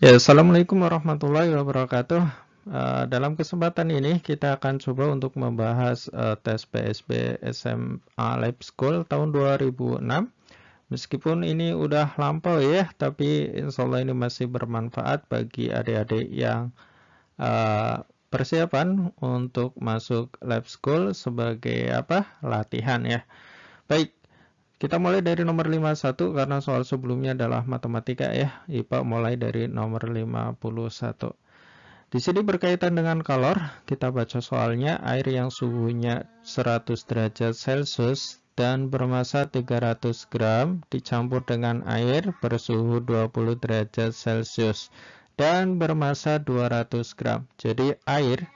Ya, Assalamualaikum warahmatullahi wabarakatuh. Dalam kesempatan ini kita akan coba untuk membahas tes PSB SMA Lab School tahun 2006. Meskipun ini udah lampau ya, tapi insya Allah ini masih bermanfaat bagi adik-adik yang persiapan untuk masuk Lab School sebagai latihan ya. Baik, kita mulai dari nomor 51 karena soal sebelumnya adalah matematika ya. IPA mulai dari nomor 51. Di sini berkaitan dengan kalor, kita baca soalnya. Air yang suhunya 100 derajat Celcius dan bermassa 300 gram dicampur dengan air bersuhu 20 derajat Celcius dan bermassa 200 gram. Jadi air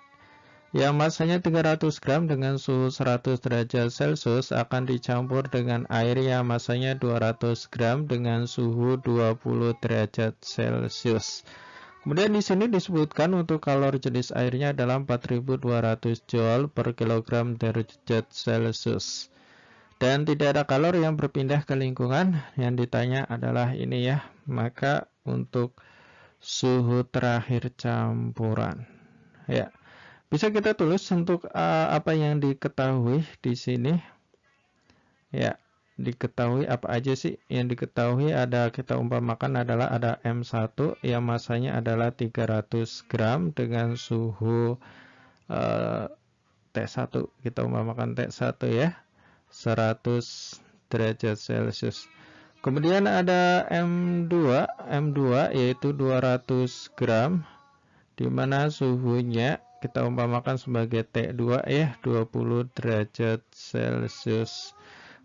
yang masanya 300 gram dengan suhu 100 derajat Celcius akan dicampur dengan air yang masanya 200 gram dengan suhu 20 derajat Celcius. Kemudian di sini disebutkan untuk kalor jenis airnya adalah 4200 Joule per kilogram derajat Celcius. Dan tidak ada kalor yang berpindah ke lingkungan. Yang ditanya adalah ini ya. Maka untuk suhu terakhir campuran. Ya. Bisa kita tulis untuk apa yang diketahui di sini. Ya, diketahui apa aja sih? Yang diketahui ada, kita umpamakan adalah ada M1 yang masanya adalah 300 gram dengan suhu T1. Kita umpamakan T1 ya, 100 derajat Celcius. Kemudian ada M2 yaitu 200 gram di mana suhunya kita umpamakan sebagai T2 ya, 20 derajat Celcius.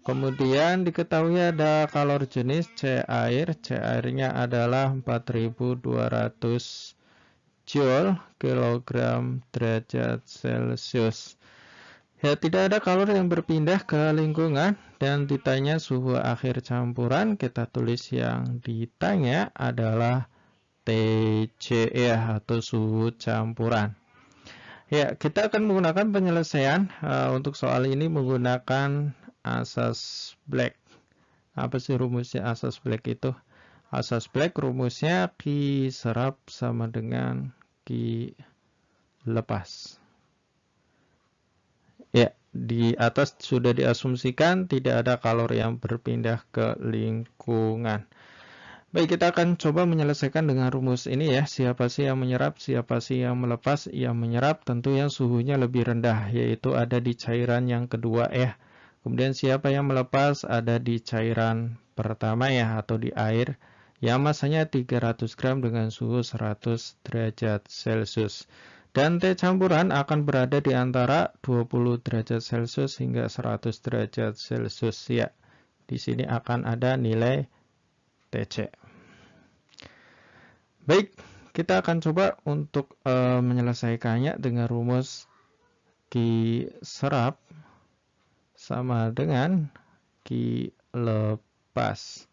Kemudian diketahui ada kalor jenis C air. C airnya adalah 4200 Joule kilogram derajat Celcius. Ya, tidak ada kalor yang berpindah ke lingkungan dan ditanya suhu akhir campuran, kita tulis yang ditanya adalah TC ya, atau suhu campuran. Ya, kita akan menggunakan penyelesaian untuk soal ini menggunakan asas Black. Apa sih rumusnya asas Black itu? Asas Black rumusnya Q serap sama dengan Q lepas. Ya, di atas sudah diasumsikan tidak ada kalor yang berpindah ke lingkungan. Baik, kita akan coba menyelesaikan dengan rumus ini ya. Siapa sih yang menyerap, siapa sih yang melepas? Yang menyerap tentu yang suhunya lebih rendah, yaitu ada di cairan yang kedua ya. Kemudian siapa yang melepas? Ada di cairan pertama ya, atau di air, yang masanya 300 gram dengan suhu 100 derajat Celcius. Dan T campuran akan berada di antara 20 derajat Celcius hingga 100 derajat Celcius ya. Di sini akan ada nilai TC. Baik, kita akan coba untuk menyelesaikannya dengan rumus Q serap sama dengan Q lepas.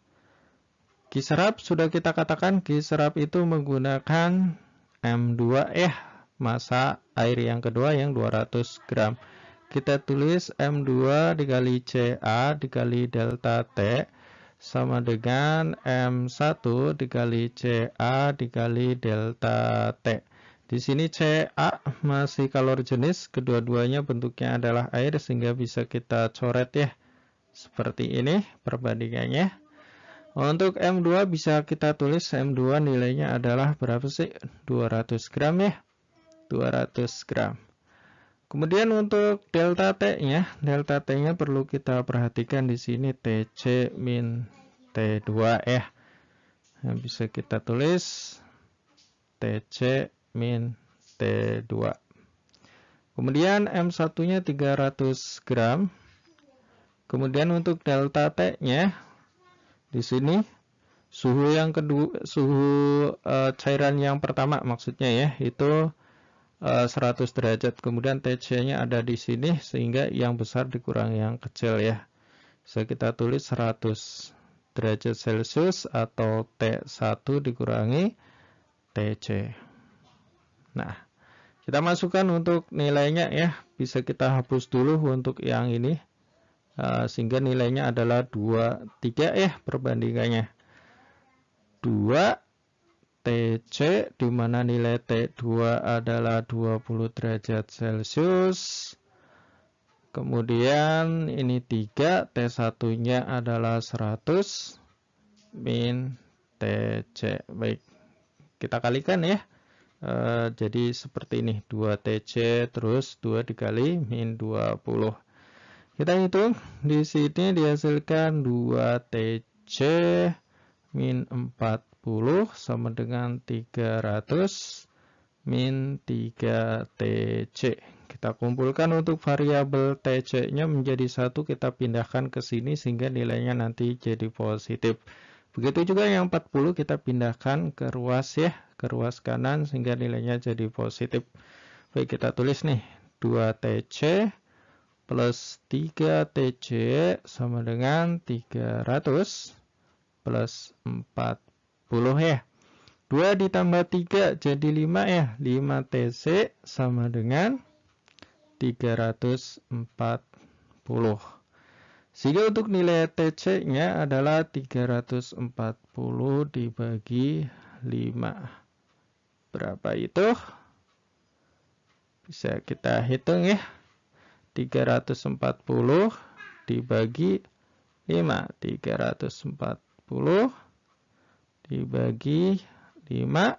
Q serap sudah kita katakan, Q serap itu menggunakan M2 massa air yang kedua yang 200 gram. Kita tulis M2 dikali CA dikali delta T sama dengan M1 dikali CA dikali delta T. Di sini CA masih kalor jenis, kedua-duanya bentuknya adalah air sehingga bisa kita coret ya. Seperti ini perbandingannya. Untuk M2 bisa kita tulis M2 nilainya adalah berapa sih? 200 gram ya. 200 gram. Kemudian untuk delta T-nya, delta T-nya perlu kita perhatikan di sini TC min T2 ya. Yang bisa kita tulis TC min T2. Kemudian M1-nya 300 gram. Kemudian untuk delta T-nya di sini suhu yang kedua, suhu cairan yang pertama maksudnya ya, itu 100 derajat. Kemudian TC-nya ada di sini sehingga yang besar dikurangi yang kecil ya. Bisa kita tulis 100 derajat Celcius atau T1 dikurangi TC. Nah, kita masukkan untuk nilainya ya. Bisa kita hapus dulu untuk yang ini. Sehingga nilainya adalah 23 ya perbandingannya. 2 TC, di mana nilai T2 adalah 20 derajat Celcius. Kemudian ini 3, T1-nya adalah 100 min TC. Baik, kita kalikan ya. Jadi seperti ini, 2 TC terus 2 dikali min 20. Kita hitung, di sini dihasilkan 2 TC min 40 sama dengan 300 min 3 TC. Kita kumpulkan untuk variabel TC-nya menjadi 1, kita pindahkan ke sini sehingga nilainya nanti jadi positif. Begitu juga yang 40 kita pindahkan ke ruas ya, ke ruas kanan sehingga nilainya jadi positif. Baik, kita tulis nih, 2 TC plus 3 TC sama dengan 300 plus 40 ya. 2 ditambah 3 jadi 5 ya. 5 TC sama dengan 340. Sehingga untuk nilai TC-nya adalah 340 dibagi 5. Berapa itu? Bisa kita hitung ya. 340 dibagi 5. 340 dibagi 5.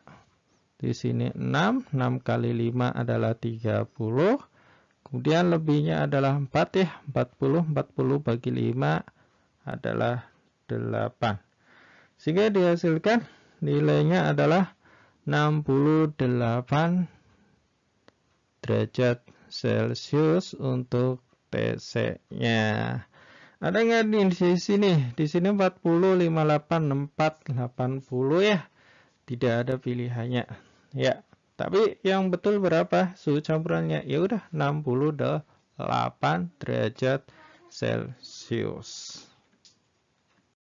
Di sini 6. 6 kali 5 adalah 30. Kemudian lebihnya adalah 4 ya. 40. 40 bagi 5 adalah 8. Sehingga dihasilkan nilainya adalah 68 derajat Celcius untuk TC-nya. Ada nggak di sini? Di sini 40, 58, 64, 80 ya. Tidak ada pilihannya. Ya, tapi yang betul berapa suhu campurannya? Ya udah 68 derajat Celcius.